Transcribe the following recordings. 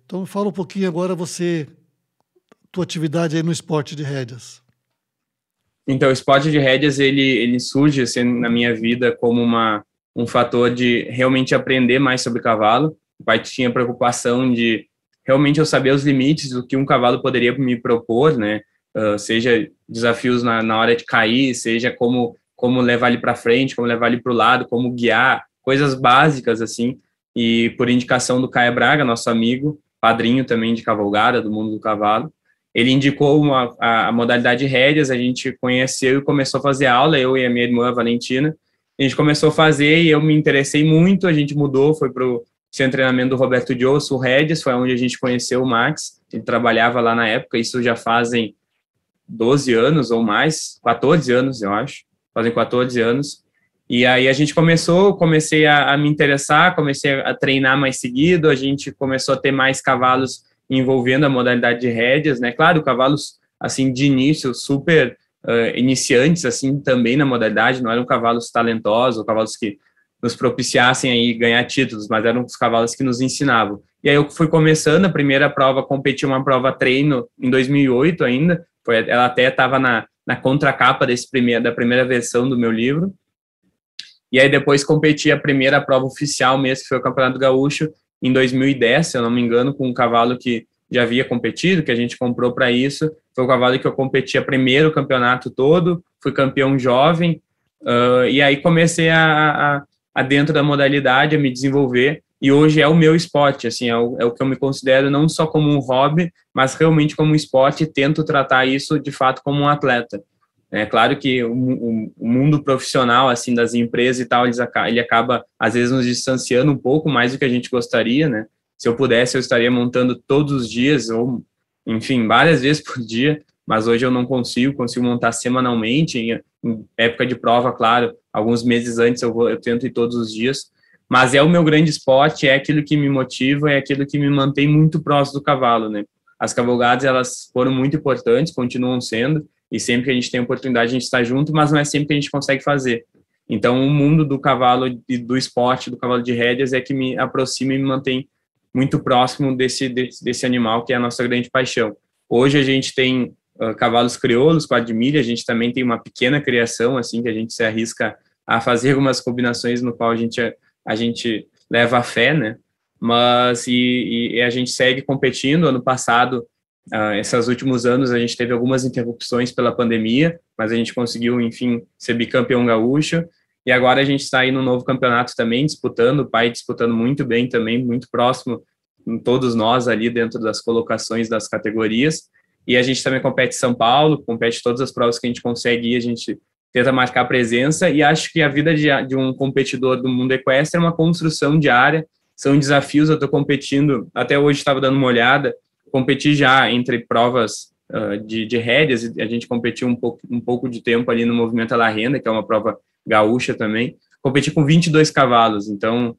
Então fala um pouquinho agora tua atividade aí no esporte de rédeas. Então, o esporte de rédeas, ele surge assim, na minha vida como um fator de realmente aprender mais sobre cavalo. O pai tinha preocupação de realmente eu saber os limites do que um cavalo poderia me propor, né? Seja desafios na hora de cair, seja como levar ele para frente, como levar ele para o lado, como guiar, coisas básicas, assim. E por indicação do Caia Braga, nosso amigo, padrinho também de cavalgada, do mundo do cavalo, ele indicou a modalidade rédeas, a gente conheceu e começou a fazer aula, eu e a minha irmã, a Valentina. A gente começou a fazer e eu me interessei muito, a gente mudou, foi para o centro de treinamento do Roberto Diosso, o rédeas, foi onde a gente conheceu o Max, ele trabalhava lá na época, isso já fazem 12 anos ou mais, 14 anos, eu acho, fazem 14 anos. E aí a gente comecei a me interessar, comecei a treinar mais seguido, a gente começou a ter mais cavalos envolvendo a modalidade de rédeas, né? Claro, cavalos, assim, de início, super iniciantes, assim, também na modalidade, não eram cavalos talentosos, ou cavalos que nos propiciassem aí ganhar títulos, mas eram os cavalos que nos ensinavam. E aí eu fui começando, a primeira prova, competi uma prova treino em 2008 ainda, ela até estava na contracapa da primeira versão do meu livro, e aí depois competi a primeira prova oficial mesmo, que foi o Campeonato Gaúcho, em 2010, se eu não me engano, com um cavalo que já havia competido, que a gente comprou para isso. Foi o cavalo que eu competi primeiro campeonato todo, fui campeão jovem, e aí comecei a dentro da modalidade, a me desenvolver, e hoje é o meu esporte, assim, é o que eu me considero não só como um hobby, mas realmente como um esporte, e tento tratar isso, de fato, como um atleta. É claro que o mundo profissional, assim, das empresas e tal, ele acaba, às vezes, nos distanciando um pouco mais do que a gente gostaria, né? Se eu pudesse, eu estaria montando todos os dias, ou, enfim, várias vezes por dia, mas hoje eu não consigo montar semanalmente, em época de prova, claro, alguns meses antes eu tento ir todos os dias, mas é o meu grande esporte, é aquilo que me motiva, é aquilo que me mantém muito próximo do cavalo, né? As cavalgadas, elas foram muito importantes, continuam sendo, e sempre que a gente tem oportunidade, a gente está junto, mas não é sempre que a gente consegue fazer. Então, o mundo do cavalo e do esporte, do cavalo de rédeas, é que me aproxima e me mantém muito próximo desse animal, que é a nossa grande paixão. Hoje a gente tem cavalos crioulos, quadrilha de milha, a gente também tem uma pequena criação, assim, que a gente se arrisca a fazer algumas combinações no qual a gente leva a fé, né? Mas e a gente segue competindo. Ano passado, esses últimos anos, a gente teve algumas interrupções pela pandemia, mas a gente conseguiu, enfim, ser bicampeão gaúcho, e agora a gente está aí no novo campeonato também, disputando, o pai disputando muito bem também, muito próximo, todos nós ali dentro das colocações das categorias, e a gente também compete em São Paulo, compete todas as provas que a gente consegue ir, a gente tenta marcar presença, e acho que a vida de um competidor do mundo equestre é uma construção diária, são desafios. Eu estou competindo, até hoje estava dando uma olhada, competi já entre provas de rédeas, a gente competiu um pouco de tempo ali no Movimento à la Renda, que é uma prova gaúcha também, competi com 22 cavalos, então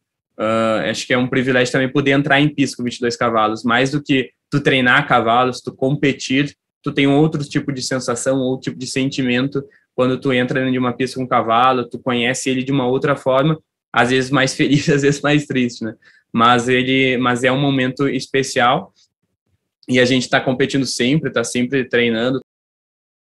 acho que é um privilégio também poder entrar em pista com 22 cavalos, mais do que tu treinar cavalos, tu competir, tu tem outro tipo de sensação, outro tipo de sentimento, quando tu entra dentro de uma pista com um cavalo, tu conhece ele de uma outra forma, às vezes mais feliz, às vezes mais triste, né? Mas é um momento especial, e a gente está competindo sempre, está sempre treinando,